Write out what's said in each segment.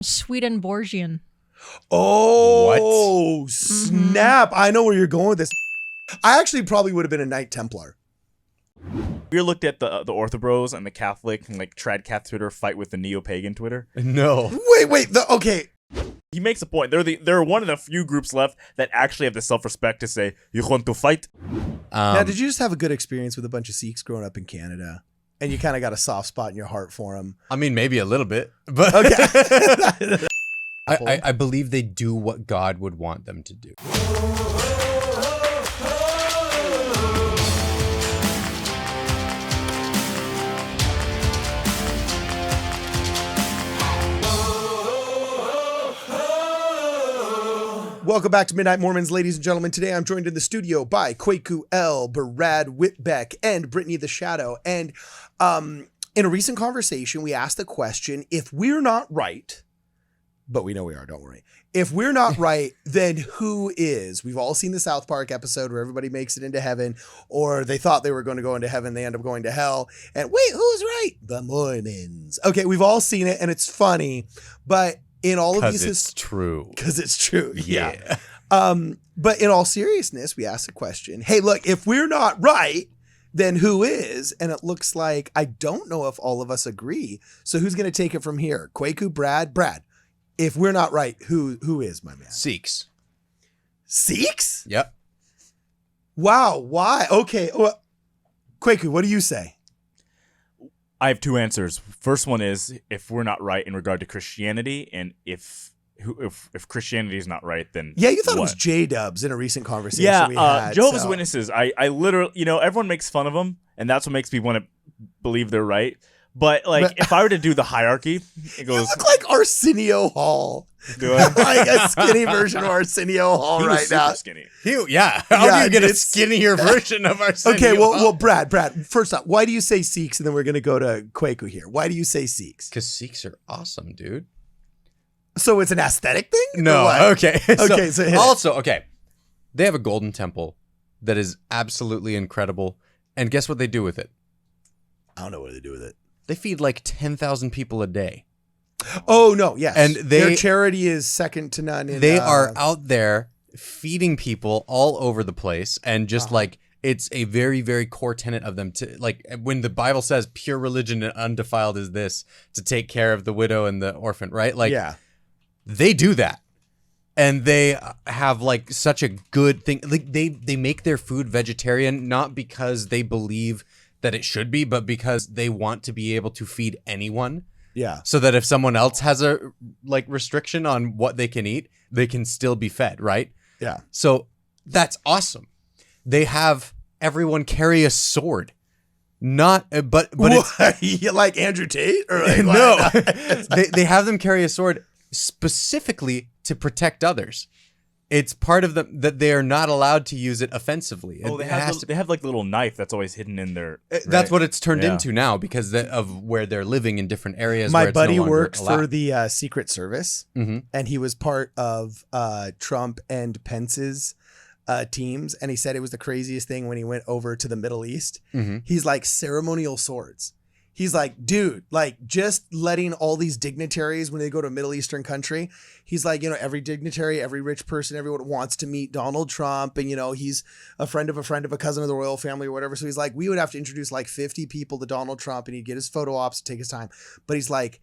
Swedenborgian. Oh, snap. I know where you're going with this. I actually probably would have been a Knight Templar. You looked at the Orthobros and the Catholic and like Tradcath Twitter fight with the neo-pagan Twitter. No. Wait. Okay. He makes a point. They're one of the few groups left that actually have the self-respect to say, "You want to fight?" Now, did you just have a good experience with a bunch of Sikhs growing up in Canada? And you kind of got a soft spot in your heart for them? I mean, maybe a little bit, but Okay. I believe they do what God would want them to do. Welcome back to Midnight Mormons, ladies and gentlemen. Today I'm joined in the studio by Kwaku L, Brad Whitbeck, and Brittany the Shadow. And in a recent conversation, we asked the question, if we're not right, but we know we are, don't worry. If we're not right, then who is? We've all seen the South Park episode where everybody makes it into heaven, or they thought they were going to go into heaven, they end up going to hell. And wait, who's right? The Mormons. Okay, we've all seen it, and it's funny, but in all of these, it's true. Because it's true. Yeah. But in all seriousness, we asked the question, hey, look, if we're not right, then who is? And it looks like, I don't know if all of us agree. So who's going to take it from here? Kwaku, Brad, if we're not right, who is, my man? Sikhs. Sikhs? Yep. Wow. Why? Okay. Well, Kwaku, what do you say? I have two answers. First one is if we're not right in regard to Christianity, and if Christianity is not right, then Yeah, you thought it what? was J-dubs in a recent conversation we Yeah, had. Jehovah's so- Witnesses. I literally, everyone makes fun of them, and that's what makes me want to believe they're right. But if I were to do the hierarchy, it You goes. look like Arsenio Hall. Do I? Like a skinny version of Arsenio Hall He was right super now. skinny. How Yeah, do you get a it's- skinnier version of our Okay, well, Brad, first off, why do you say Sikhs? And then we're going to go to Kwaku here. Why do you say Sikhs? Because Sikhs are awesome, dude. So it's an aesthetic thing? No, Or what? okay. Okay, so hit it. also, okay, they have a golden temple that is absolutely incredible. And guess what they do with it? I don't know what they do with it. They feed like 10,000 people a day. Oh, no, yes. And their charity is second to none. They are out there feeding people all over the place, and just like it's a very, very core tenet of them to, like, when the Bible says pure religion and undefiled is this, to take care of the widow and the orphan, right? Like, yeah. they do that. And they have like such a good thing. Like they make their food vegetarian, not because they believe that it should be, but because they want to be able to feed anyone. Yeah. So that if someone else has a like restriction on what they can eat, they can still be fed, right? Yeah. So that's awesome. They have everyone carry a sword. Not but it's, You like Andrew Tate? Or like, no. what? they have them carry a sword specifically to protect others. It's part of them that they are not allowed to use it offensively. Oh, It has to- they have like the little knife that's always hidden in their. That's what it's turned Yeah. into now because of where they're living in different areas. My where it's no buddy longer worked allowed. for the Secret Service, Mhm. and he was part of Trump and Pence's teams. And he said it was the craziest thing when he went over to the Middle East. Mhm. He's like, ceremonial swords. He's like, dude, like just letting all these dignitaries when they go to a Middle Eastern country, he's like, every dignitary, every rich person, everyone wants to meet Donald Trump. And, he's a friend of a cousin of the royal family or whatever. So he's like, we would have to introduce like 50 people to Donald Trump, and he'd get his photo ops, take his time. But he's like,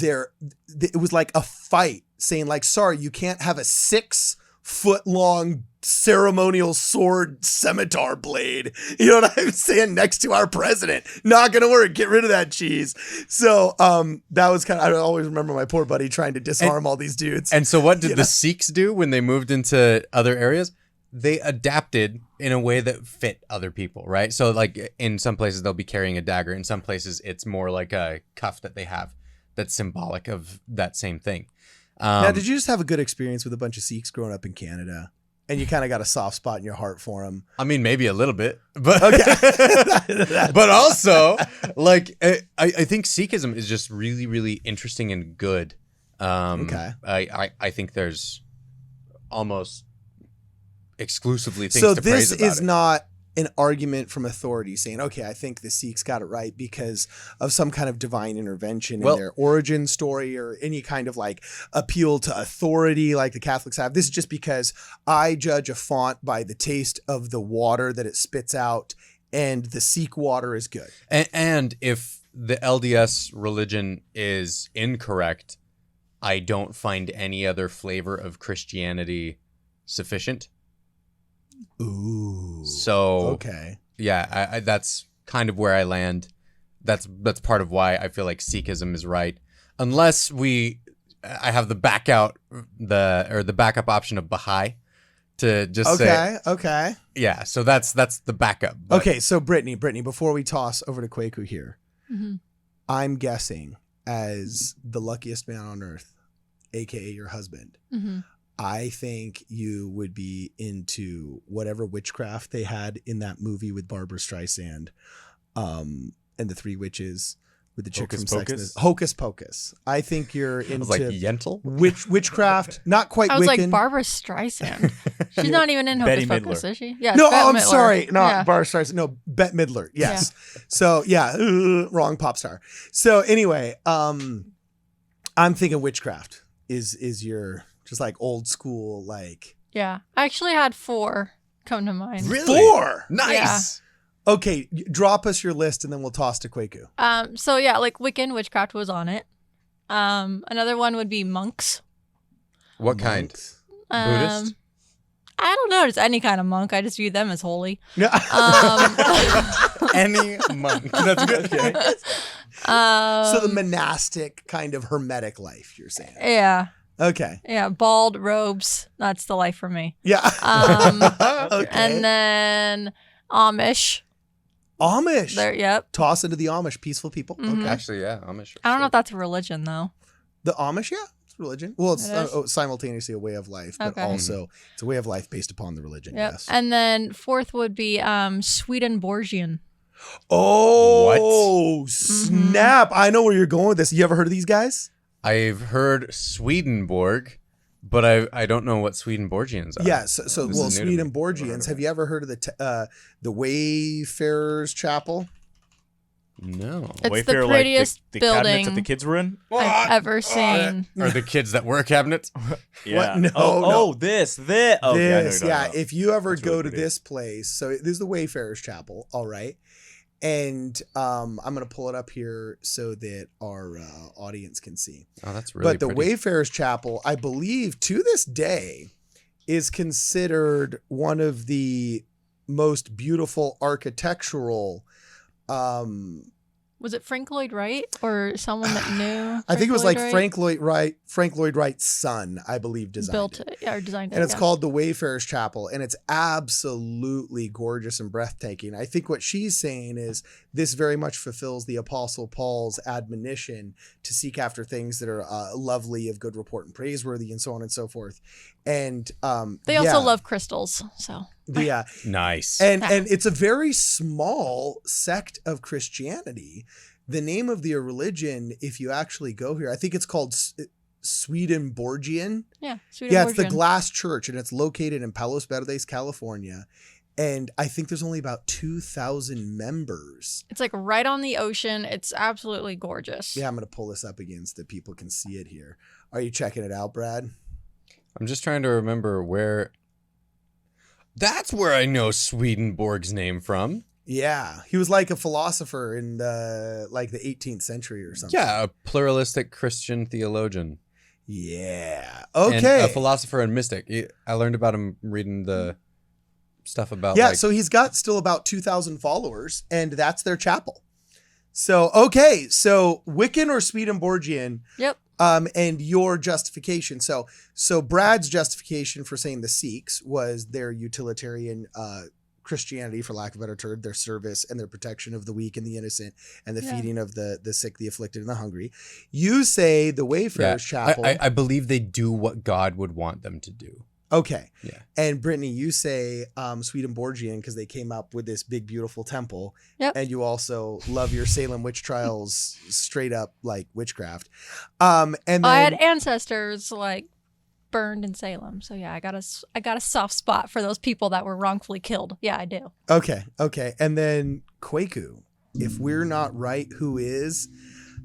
it was like a fight saying like, sorry, you can't have a 6-foot long ceremonial sword scimitar blade. You know what I'm saying? Next to our president. Not going to work. Get rid of that cheese. So that was I always remember my poor buddy trying to disarm all these dudes. And so what did the Sikhs do when they moved into other areas? They adapted in a way that fit other people, right? So like in some places they'll be carrying a dagger. In some places it's more like a cuff that they have that's symbolic of that same thing. Now, did you just have a good experience with a bunch of Sikhs growing up in Canada? And you kind of got a soft spot in your heart for them. I mean, maybe a little bit, but Okay. but also, like, I think Sikhism is just really, really interesting and good. Okay. I think there's almost exclusively things So to this praise about is it. not an argument from authority saying, okay, I think the Sikhs got it right because of some kind of divine intervention Well- in their origin story or any kind of like appeal to authority like the Catholics have. This is just because I judge a font by the taste of the water that it spits out, and the Sikh water is good. And if the LDS religion is incorrect, I don't find any other flavor of Christianity sufficient. Ooh. So Okay. yeah, I that's kind of where I land. That's part of why I feel like Sikhism is right. Unless I have the backup option of Baha'i to just say, Okay. yeah. So that's the backup. But Okay. So Brittany, before we toss over to Kwaku here, Mm-hmm. I'm guessing as the luckiest man on earth, aka your husband, Mm-hmm. I think you would be into whatever witchcraft they had in that movie with Barbara Streisand, and the three witches with the chick Hocus from Sex and Pocus? the Hocus Pocus. I think you're I was like into Yentl. witchcraft, not quite I was Wiccan. like Barbara Streisand. She's not even in Betty Hocus Pocus, Midler. is she? Yeah. No, it's Bette I'm Midler. sorry, not Yeah. Barbara Streisand. No, Bette Midler. Yes. So yeah, wrong pop star. So anyway, I'm thinking witchcraft is your just like old school like Yeah. I actually had 4 come to mind. Really? 4. Nice. Okay, drop us your list and then we'll toss to Kwaku. So yeah, like Wiccan witchcraft was on it. Another one would be monks. What kind? Monks. Buddhist? I don't know, just any kind of monk. I just view them as holy. Yeah. Any monk. That's good. Okay. So the monastic kind of hermetic life, you're saying. Yeah. Okay. Yeah. Bald robes. That's the life for me. Yeah. Um, okay. And then Amish. Amish. There. Yep. Toss into the Amish, peaceful people. Mhm. Okay. Actually, yeah, Amish. I don't know if that's a religion though. The Amish, yeah, it's religion. Well, it's It is? simultaneously a way of life, but Okay. also it's a way of life based upon the religion. Yep. Yes. And then 4th would be Swedenborgian. Oh, Mm-hmm. snap. I know where you're going with this. You ever heard of these guys? I've heard Swedenborg, but I don't know what Swedenborgians are. Yeah. So This well, is new to me. Swedenborgians. Have you ever heard of the Wayfarers Chapel? No. It's Wayfarer, the prettiest like the cabinets building that the kids were in. I've ever seen. Are the kids that wear cabinets? Yeah. No, oh, no. oh, this. Okay, I know what This, you're yeah. talking about. If you ever That's go really to pretty. this place, so this is the Wayfarers Chapel, all right. And I'm gonna pull it up here so that our audience can see. Oh, that's really But the pretty. Wayfarers Chapel, I believe, to this day, is considered one of the most beautiful architectural. Was it Frank Lloyd Wright or someone that knew? I think it was like Lloyd Wright? Frank Lloyd Wright's son, I believe, designed built it. it, yeah, or designed it. And it's yeah. called the Wayfarers Chapel, and it's absolutely gorgeous and breathtaking. I think what she's saying is this very much fulfills the Apostle Paul's admonition to seek after things that are lovely, of good report, and praiseworthy, and so on and so forth. And They yeah, also love crystals, so yeah, Nice. and it's a very small sect of Christianity. The name of the religion, if you actually go here, I think it's called Swedenborgian. yeah, Yeah, it's the Swedenborgian. Glass Church, and it's located in Palos Verdes, California. And I think there's only about 2,000 members. It's like right on the ocean. It's absolutely gorgeous. Yeah, I'm going to pull this up again so that people can see it here. Are you checking it out, Brad? I'm just trying to remember where. That's where I know Swedenborg's name from. Yeah, he was like a philosopher in the 18th century or something. Yeah, a pluralistic Christian theologian. Yeah. And Okay. a philosopher and mystic. I learned about him reading the stuff about. Yeah, like, so he's got still about 2,000 followers, and that's their chapel. So, okay, so Wiccan or Swedenborgian, Yep. and your justification. So Brad's justification for saying the Sikhs was their utilitarian Christianity, for lack of a better term, their service and their protection of the weak and the innocent, and the Yeah. feeding of the sick, the afflicted, and the hungry. You say the Wayfarers Chapel. I believe they do what God would want them to do. Okay. Yeah. And Brittany, you say Swedenborgian because they came up with this big, beautiful temple. Yep. And you also love your Salem witch trials, straight up like witchcraft. And then I had ancestors like burned in Salem. So yeah, I got a soft spot for those people that were wrongfully killed. Yeah, I do. Okay. And then Kwaku, if we're not right, who is?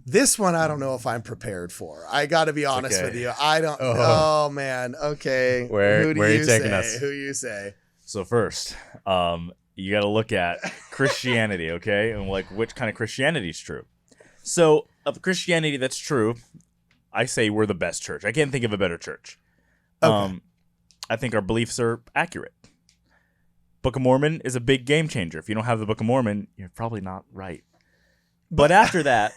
This one I don't know if I'm prepared for. I got to be honest with you. I don't. Oh man. Okay. Where are you taking say? us? Who you say? So first, you got to look at Christianity, okay, and like which kind of Christianity is true. So of Christianity that's true, I say we're the best church. I can't think of a better church. Okay. I think our beliefs are accurate. Book of Mormon is a big game changer. If you don't have the Book of Mormon, you're probably not right. But after that,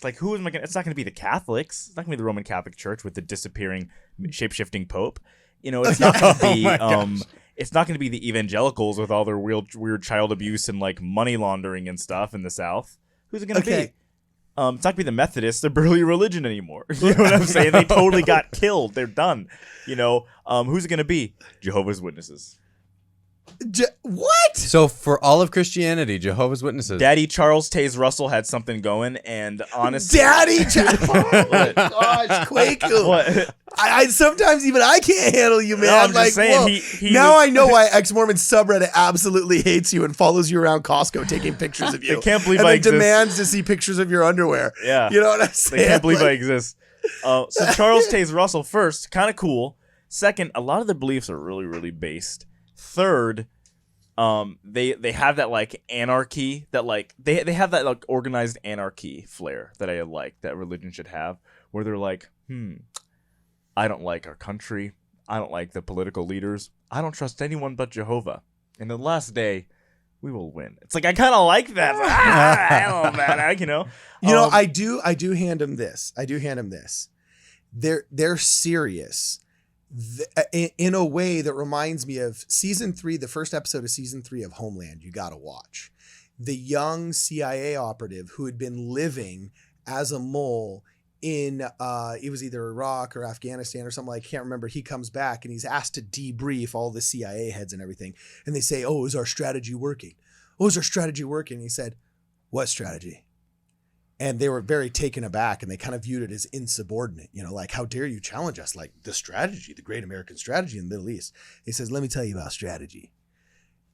like who am I going to? It's not going to be the Catholics. It's not going to be the Roman Catholic Church with the disappearing, shape-shifting Pope. You know, it's not going to be. It's not going to be the evangelicals with all their weird child abuse and like money laundering and stuff in the South. Who's it going to be? It's not going to be the Methodists. They're barely a religion anymore. You know what I'm saying? They totally got killed. They're done. You know, who's it going to be? Jehovah's Witnesses. What? So for all of Christianity, Jehovah's Witnesses. Daddy Charles Taze Russell had something going, and honestly, Oh my gosh, Kwaku. What? I sometimes even I can't handle you, man. No, I'm like, just saying. whoa. He Now was- I know why ex-Mormon subreddit absolutely hates you and follows you around Costco taking pictures of you. They can't believe and I then exist. demands to see pictures of your underwear. Yeah. You know what I'm saying? They can't believe I Like, exist. So Charles Taze Russell, first, kind of cool. Second, a lot of their beliefs are really, really based. Third, they have that like anarchy that like they have that like organized anarchy flair that I like that religion should have, where they're like, I don't like our country. I don't like the political leaders. I don't trust anyone but Jehovah. And the last day, we will win. It's like I kind of like that. I don't know, man. You know. You know, I do hand him this. They're serious. In a way that reminds me of season 3, the first episode of season 3 of Homeland. You got to watch the young CIA operative who had been living as a mole in it was either Iraq or Afghanistan or something. I can't remember. He comes back and he's asked to debrief all the CIA heads and everything. And they say, "Oh, is our strategy working? Oh, is our strategy working?" And he said, "What strategy?" And they were very taken aback and they kind of viewed it as insubordinate, you know, like, how dare you challenge us? Like the strategy, the great American strategy in the Middle East. He says, "Let me tell you about strategy.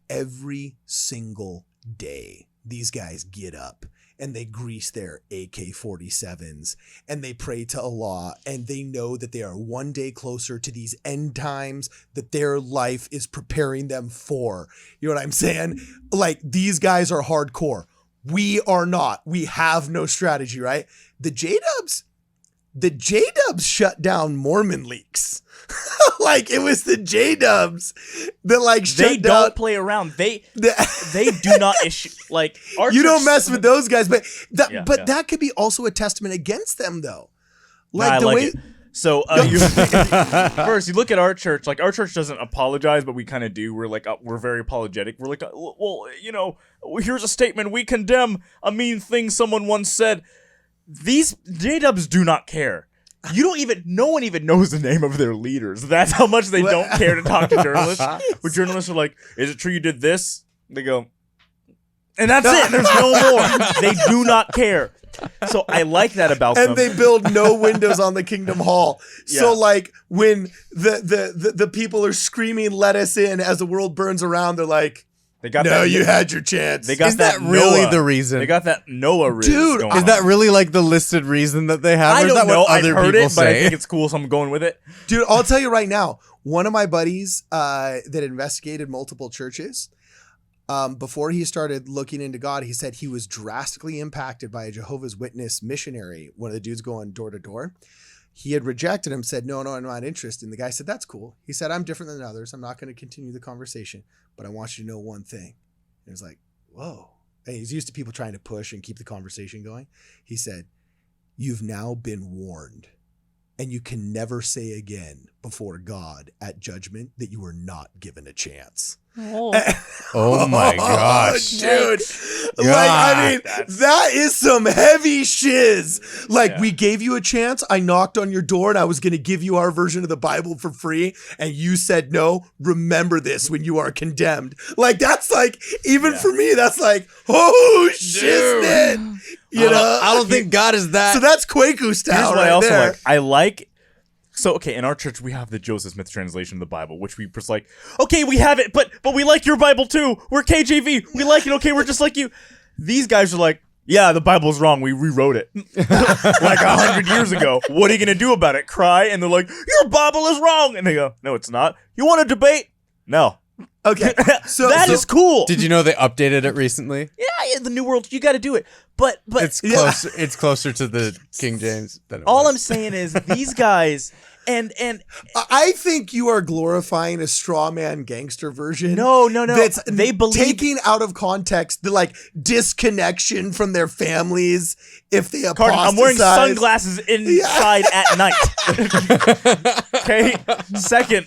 Every single day, these guys get up and they grease their AK-47s and they pray to Allah and they know that they are one day closer to these end times that their life is preparing them for." You know what I'm saying? Like, these guys are hardcore. We are not. We have no strategy, right? The J-Dubs shut down Mormon leaks. Like, it was the J-Dubs that like shut They down. don't play around. They do not issue like our You church- don't mess with those guys, but Yeah. that could be also a testament against them, though. Nah, I the like way it. So first, you look at our church. Like, our church doesn't apologize, but we kind of do. We're like, we're very apologetic. We're like, well, you know, here's a statement. We condemn a mean thing someone once said. These J-Dubs do not care. No one even knows the name of their leaders. That's how much they don't care to talk to journalists. Where journalists are like, "Is it true you did this?" They go, and that's it. There's no more. They do not care. So I like that about them. and they build no windows on the Kingdom Hall. So Yeah. like when the people are screaming, "Let us in," as the world burns around, they're like, They got "No, that. you had your chance." They got Is that really Noah. the reason? They got that Noah riz Dude, going Is on. that really like the listed reason that they have? I or is don't that know. what I've other heard people it, but I say? think it's cool, so I'm going with it. Dude, I'll tell you right now, one of my buddies that investigated multiple churches, before he started looking into God, he said he was drastically impacted by a Jehovah's Witness missionary, one of the dudes going door to door. He had rejected him, said, no, I'm not interested. And the guy said, "That's cool." He said, "I'm different than others. I'm not going to continue the conversation, but I want you to know one thing." And it was like, whoa. And he's used to people trying to push and keep the conversation going. He said, "You've now been warned. And you can never say again before God at judgment that you were not given a chance." Oh, Oh my gosh. Dude. God, Like, I mean, that's- that is some heavy shiz. Like, Yeah. we gave you a chance. I knocked on your door and I was going to give you our version of the Bible for free. And you said no. Remember this when you are condemned. Like, that's like, even Yeah. for me, that's like, oh, shiznit. You know? I don't think God is that. So that's Kwaku style Here's what right I also there. like. I like So, okay, in our church, we have the Joseph Smith translation of the Bible, which we just like, okay, we have it, but we like your Bible too. We're KJV. We like it. Okay, we're just like you. These guys are like, yeah, the Bible's wrong. We rewrote it like 100 years ago. What are you going to do about it? Cry? And they're like, your Bible is wrong. And they go, no, it's not. You want to debate? No. Okay, so That is cool. Did you know they updated it recently? Yeah, the New World, you got to do it. But It's closer. It's closer to the King James than it all was. I'm saying is these guys and I think you are glorifying a straw man gangster version. no. That's They believe taking out of context the like disconnection from their families if they apostatize. Carden, I'm wearing sunglasses inside at night. Okay. Second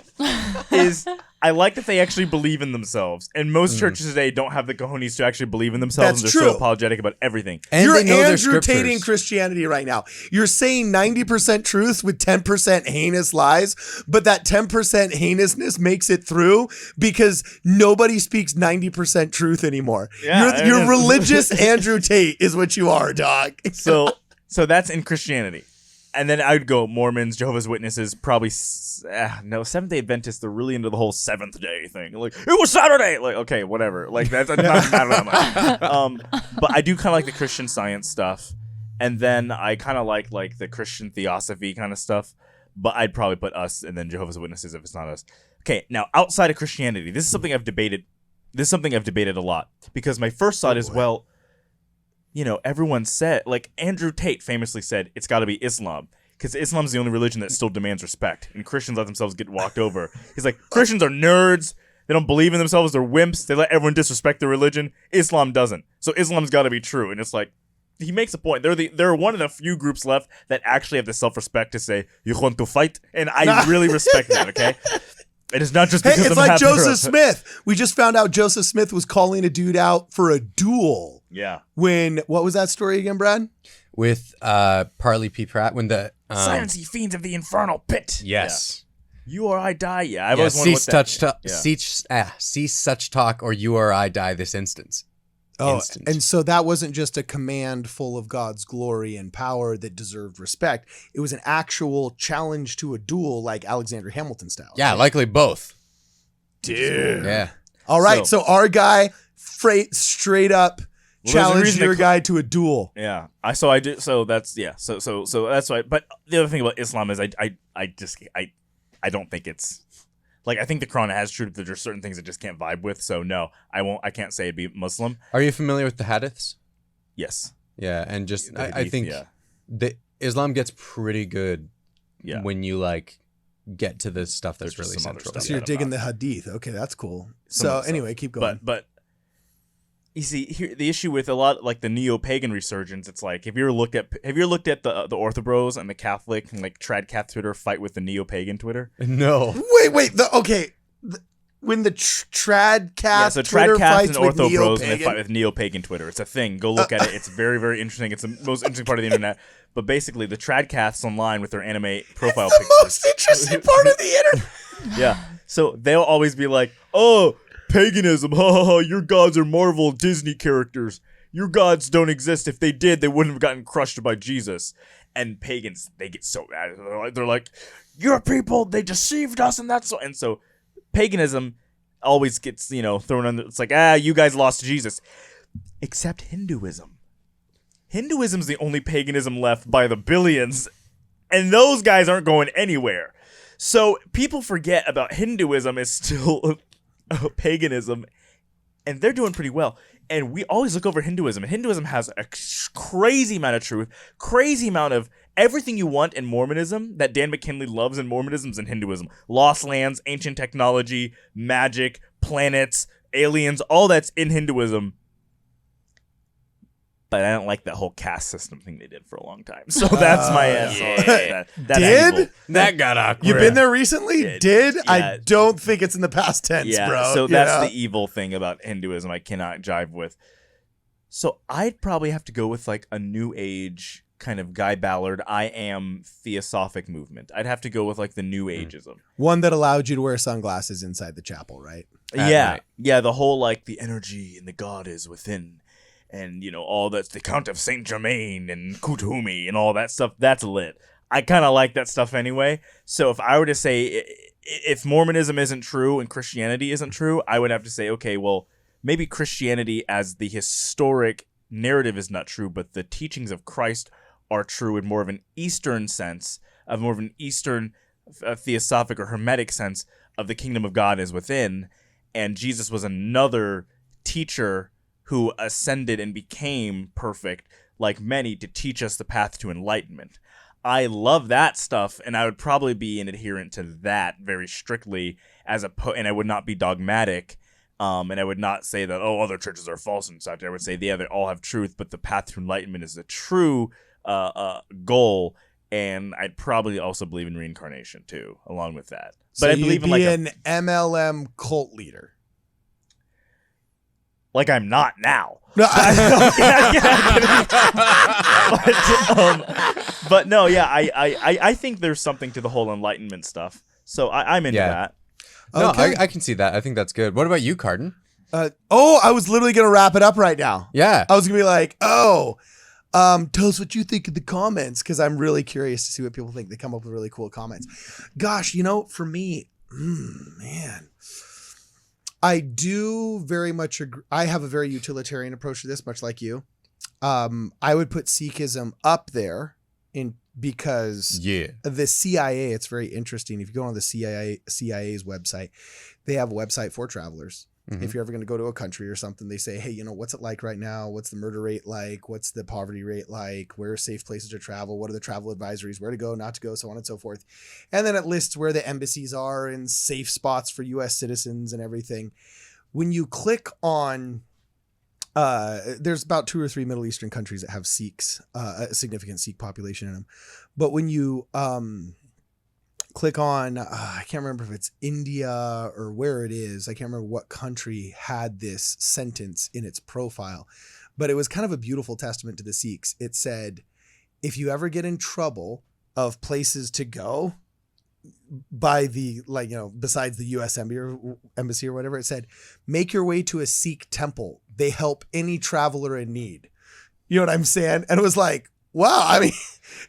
is I like that they actually believe in themselves, and most churches today don't have the cojones to actually believe in themselves. That's and they're true. so apologetic about everything. And You're they know their Andrew Tating scriptures. Christianity right now. You're saying 90% truth with 10% heinous lies, but that 10% heinousness makes it through because nobody speaks 90% truth anymore. Yeah, You're religious Andrew Tate is what you are, dog. So that's in Christianity. And then I'd go Mormons, Jehovah's Witnesses, probably no Seventh-day Adventists. They're really into the whole seventh day thing. Like it was Saturday. Like okay, whatever. Like that's not matter that much. But I do kind of like the Christian Science stuff, and then I kind of like the Christian Theosophy kind of stuff. But I'd probably put us and then Jehovah's Witnesses if it's not us. Okay, now outside of Christianity, this is something I've debated. This is something I've debated a lot because my first thought is well. You know, everyone said, like Andrew Tate famously said, it's got to be Islam because Islam's the only religion that still demands respect, and Christians let themselves get walked over. He's like, Christians are nerds. They don't believe in themselves. They're wimps. They let everyone disrespect their religion. Islam doesn't. So Islam's got to be true. And it's like, he makes a point. They're one of the few groups left that actually have the self-respect to say, you want to fight? And I really respect that, okay? It is not just Hey, because it's I'm like happy Joseph Smith. We just found out Joseph Smith was calling a dude out for a duel. Yeah. When, what was that story again, Brad? With Parley P. Pratt when the Silence ye fiends of the infernal pit. yes. You or I die. Yeah, I've Yeah, always wondered what that. cease such talk, or you or I die this instance. Oh, Instant. and so that wasn't just a command full of God's glory and power that deserved respect. It was an actual challenge to a duel like Alexander Hamilton style. Yeah, likely both. Dude. Yeah. All right, so our guy straight up Well, there's a challenged reason your to- guy to a duel. Yeah, I do. So that's So that's why. But the other thing about Islam is I don't think it's like I think the Quran has truth. That there's certain things I just can't vibe with. So no, I won't. I can't say it'd be Muslim. Are you familiar with the hadiths? Yes. Yeah, and just The I hadith, think yeah. the Islam gets pretty good Yeah. when you like get to the stuff that's There's really some other central. stuff. So Yeah, you're I'm digging not- the hadith. Okay, that's cool. Some So of the stuff. anyway, keep going. But you see here the issue with a lot like the neo-pagan resurgence. It's like have you ever looked at the Orthobros and the Catholic and like trad Cath Twitter fight with the neo-pagan Twitter? No. Wait. When the trad cast Yeah, so Twitter trad Caths fights and with Ortho Bros and they neo-pagan? fight with neo-pagan Twitter. It's a thing. Go look at it. It's very, very interesting. It's the most interesting part of the internet. But basically, the trad Caths online with their anime profile the pictures. most interesting part of the internet. Yeah. So they'll always be like, "Oh, paganism. Ha ha ha. Your gods are Marvel Disney characters. Your gods don't exist. If they did, they wouldn't have gotten crushed by Jesus." And pagans, they get so mad. They're like, "Your people, they deceived us," and that's so. And so, paganism always gets thrown under. It's like you guys lost Jesus, except Hinduism. Hinduism's the only paganism left by the billions, and those guys aren't going anywhere. So people forget about Hinduism is still paganism, and they're doing pretty well. And we always look over Hinduism, and Hinduism has a crazy amount of truth, crazy amount of everything you want in Mormonism that Dan McKinley loves in Mormonism's in Hinduism. Lost lands, ancient technology, magic, planets, aliens, all that's in Hinduism. But I don't like that whole caste system thing they did for a long time. So that's my answer. That Did? angle. That got awkward. You've been there recently? Yeah. Did? I Yeah. don't think it's in the past tense, Yeah, bro. so that's Yeah. the evil thing about Hinduism I cannot jive with. So I'd probably have to go with like a new age kind of Guy Ballard, I am theosophic movement. I'd have to go with like the new ageism. One that allowed you to wear sunglasses inside the chapel, right? At Yeah. night. Yeah, the whole like the energy and the God is within. And all that's the Count of Saint Germain and Kutumi and all that stuff. That's lit. I kind of like that stuff anyway. So if I were to say if Mormonism isn't true and Christianity isn't true, I would have to say, okay, well, maybe Christianity as the historic narrative is not true, but the teachings of Christ are true in more of an Eastern sense, of more of an Eastern theosophic or hermetic sense of the kingdom of God is within. And Jesus was another teacher who ascended and became perfect, like many, to teach us the path to enlightenment. I love that stuff, and I would probably be an adherent to that very strictly, and I would not be dogmatic, and I would not say that, other churches are false and such. I would say, they all have truth, but the path to enlightenment is the true goal, and I'd probably also believe in reincarnation, too, along with that. So But I believe in an MLM cult leader. Like I'm not now. No, But no, yeah, I think there's something to the whole enlightenment stuff. So I'm into that. No, Okay. I can see that. I think that's good. What about you, Carden? I was literally gonna wrap it up right now. Yeah. I was gonna be like, tell us what you think in the comments, because I'm really curious to see what people think. They come up with really cool comments. Gosh, for me, man, I do very much agree. I have a very utilitarian approach to this, much like you. I would put Sikhism up there because the CIA, it's very interesting. If you go on the CIA's website, they have a website for travelers. Mm-hmm. If you're ever going to go to a country or something, they say, hey, what's it like right now? What's the murder rate like? What's the poverty rate like? Where are safe places to travel? What are the travel advisories? Where to go, not to go, so on and so forth. And then it lists where the embassies are and safe spots for U.S. citizens and everything. When you click on, there's about 2 or 3 Middle Eastern countries that have Sikhs, a significant Sikh population in them. But when you click on, I can't remember if it's India or where it is. I can't remember what country had this sentence in its profile, but it was kind of a beautiful testament to the Sikhs. It said, if you ever get in trouble of places to go by the, besides the U.S. embassy or whatever, it said, make your way to a Sikh temple. They help any traveler in need. You know what I'm saying? And it was like, wow. I mean,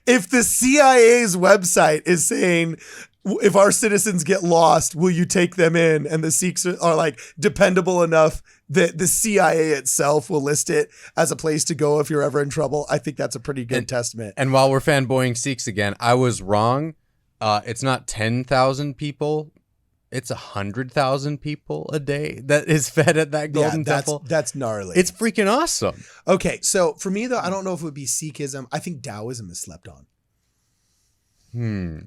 if the CIA's website is saying, if our citizens get lost, will you take them in? And the Sikhs are like dependable enough that the CIA itself will list it as a place to go if you're ever in trouble. I think that's a pretty good testament. And while we're fanboying Sikhs again, I was wrong. It's not 10,000 people. It's 100,000 people a day that is fed at that golden temple. That's gnarly. It's freaking awesome. Okay, so for me though, I don't know if it would be Sikhism. I think Taoism is slept on.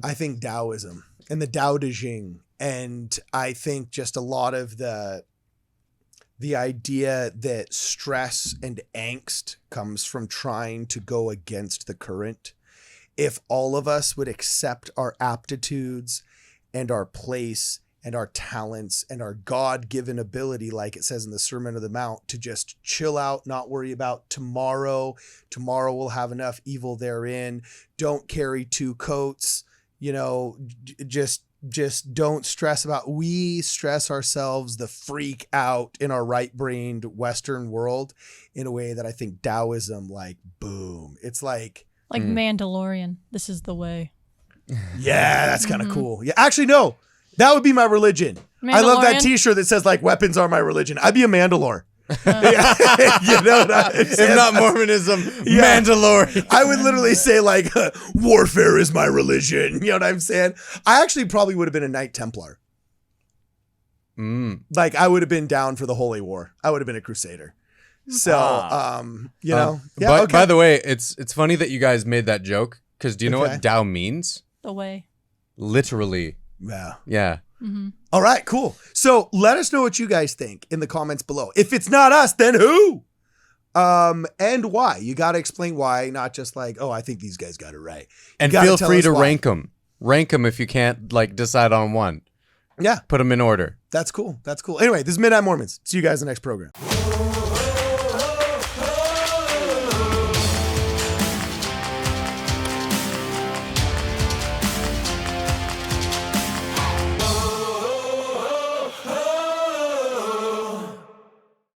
I think Taoism and the Tao Te Ching, and I think just a lot of the idea that stress and angst comes from trying to go against the current. If all of us would accept our aptitudes and our place and our talents and our God-given ability, like it says in the Sermon on the Mount, to just chill out, not worry about tomorrow. Tomorrow will have enough evil therein. Don't carry 2 coats, just don't stress about, we stress ourselves the freak out in our right-brained Western world in a way that I think Taoism, boom. It's like Mandalorian. This is the way. Yeah, that's kind of cool. Yeah, actually, no. That would be my religion. I love that t-shirt that says weapons are my religion. I'd be a Mandalore. You know what I'm saying? If not Mormonism, Mandalorian. I would literally say warfare is my religion. You know what I'm saying? I actually probably would have been a Knight Templar. I would have been down for the Holy War. I would have been a Crusader. So, By the way, it's funny that you guys made that joke, because do you know what Tao means? The way. Literally. Yeah. Yeah. Mm-hmm. All right, cool. So let us know what you guys think in the comments below. If it's not us, then who? And why? You got to explain why, not just I think these guys got it right. And feel free to rank them. Rank them if you can't decide on one. Yeah. Put them in order. That's cool. Anyway, this is Midnight Mormons. See you guys in the next program.